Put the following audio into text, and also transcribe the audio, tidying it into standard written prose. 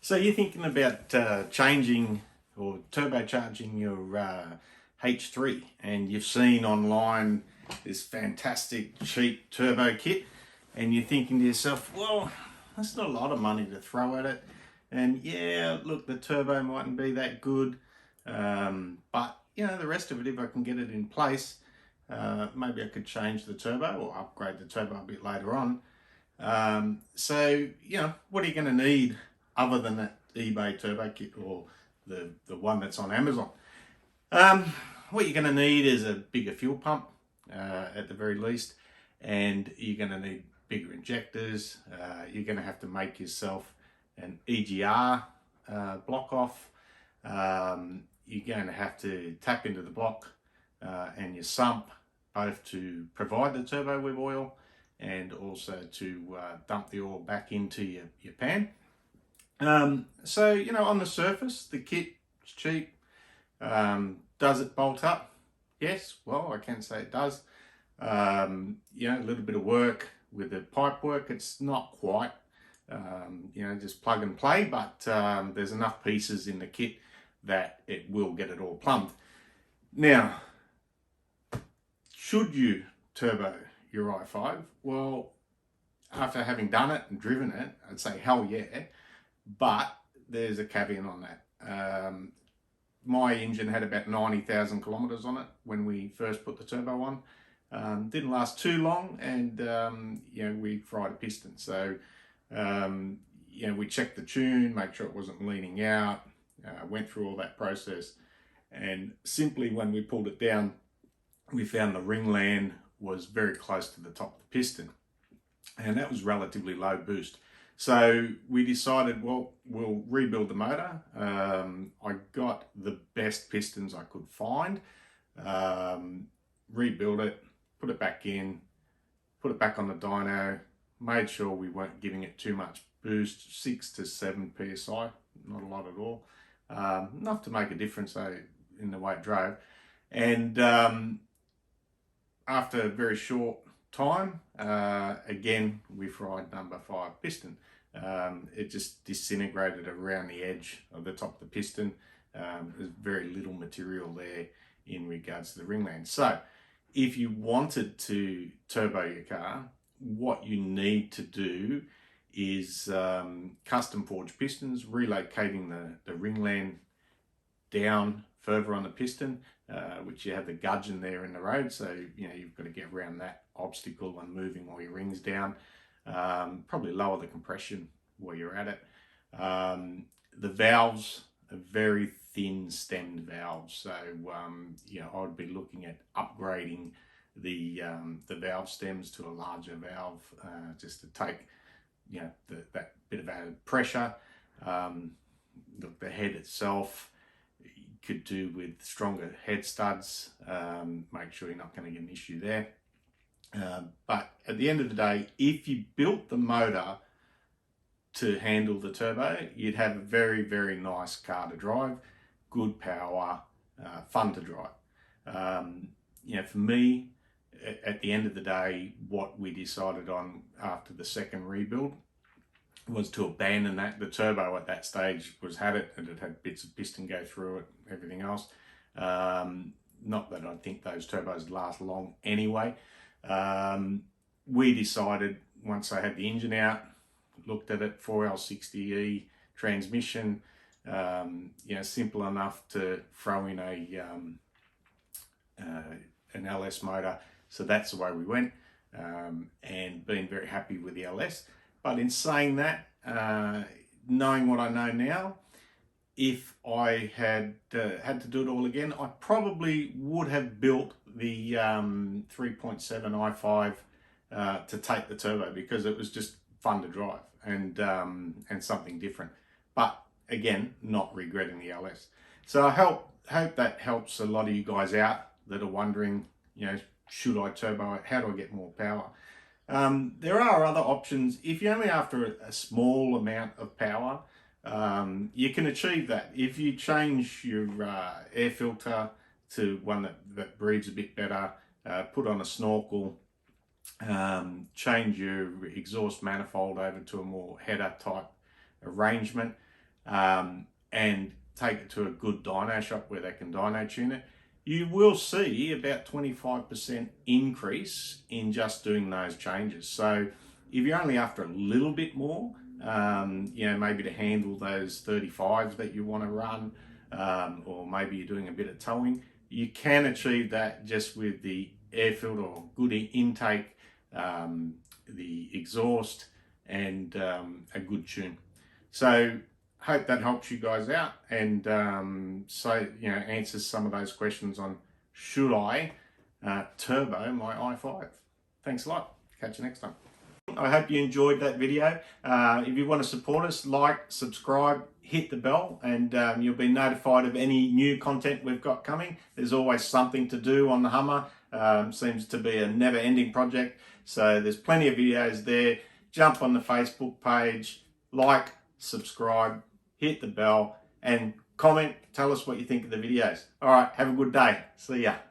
So you're thinking about changing or turbocharging your H3, and you've seen online this fantastic cheap turbo kit, and you're thinking to yourself, well, that's not a lot of money to throw at it. And yeah, look, the turbo mightn't be that good, but you know, the rest of it, if I can get it in place, maybe I could change the turbo or upgrade the turbo a bit later on. So, you know, what are you going to need other than that eBay turbo kit or the one that's on Amazon? What you're going to need is a bigger fuel pump at the very least, and you're going to need bigger injectors. You're going to have to make yourself an EGR block off. You're going to have to tap into the block and your sump, both to provide the turbo with oil and also to dump the oil back into your pan. So, you know, on the surface, the kit is cheap. Does it bolt up? Yes, well, I can say it does. You know, a little bit of work with the pipe work. It's not quite, you know, just plug and play, but there's enough pieces in the kit that it will get it all plumbed. Now, should you turbo your i5? Well, after having done it and driven it, I'd say hell yeah, but there's a caveat on that. My engine had about 90,000 kilometers on it when we first put the turbo on. Didn't last too long, and you know, we fried a piston. So you know, we checked the tune, made sure it wasn't leaning out, went through all that process, and simply when we pulled it down, we found the ring land was very close to the top of the piston, and that was relatively low boost. So we decided, well, we'll rebuild the motor. I got the best pistons I could find, rebuild it, put it back in, put it back on the dyno, made sure we weren't giving it too much boost, 6 to 7 psi, not a lot at all, enough to make a difference though in the way it drove. And after a very short time, again, we fried number 5 piston. It just disintegrated around the edge of the top of the piston. There's very little material there in regards to the ringland. So if you wanted to turbo your car, what you need to do is custom forged pistons, relocating the ringland down further on the piston, which you have the gudgeon there in the road, so you know you've got to get around that obstacle and moving all your rings down. Probably lower the compression while you're at it. The valves are very thin stemmed valves, so you know, I would be looking at upgrading the valve stems to a larger valve, just to take, you know, that bit of added pressure. Look, the head itself you could do with stronger head studs. Make sure you're not going to get an issue there. But at the end of the day, if you built the motor to handle the turbo, you'd have a very, very nice car to drive, good power, fun to drive. You know, for me, at the end of the day, what we decided on after the second rebuild was to abandon that. The turbo at that stage had bits of piston go through it, everything else. Not that I think those turbos last long anyway. We decided, once I had the engine out, looked at it, 4L60E transmission, you know, simple enough to throw in an LS motor. So that's the way we went, and been very happy with the LS. But in saying that, knowing what I know now, if I had had to do it all again, I probably would have built the 3.7 i5 to take the turbo, because it was just fun to drive and something different. But again, not regretting the LS. So I hope that helps a lot of you guys out that are wondering, you know, should I turbo it? How do I get more power? There are other options. If you're only after a small amount of power, you can achieve that. If you change your air filter to one that breathes a bit better, put on a snorkel, change your exhaust manifold over to a more header type arrangement, and take it to a good dyno shop where they can dyno tune it, you will see about 25% increase in just doing those changes. So if you're only after a little bit more, you know, maybe to handle those 35s that you want to run, or maybe you're doing a bit of towing, you can achieve that just with the air filter or good intake, the exhaust, and a good tune. So hope that helps you guys out, and so, you know, answers some of those questions on should I turbo my i5. Thanks a lot. Catch you next time. I hope you enjoyed that video. If you want to support us, like, subscribe, hit the bell, and you'll be notified of any new content we've got coming. There's always something to do on the Hummer. Seems to be a never-ending project. So there's plenty of videos there. Jump on the Facebook page, like, subscribe, hit the bell, and comment. Tell us what you think of the videos. All right, have a good day. See ya.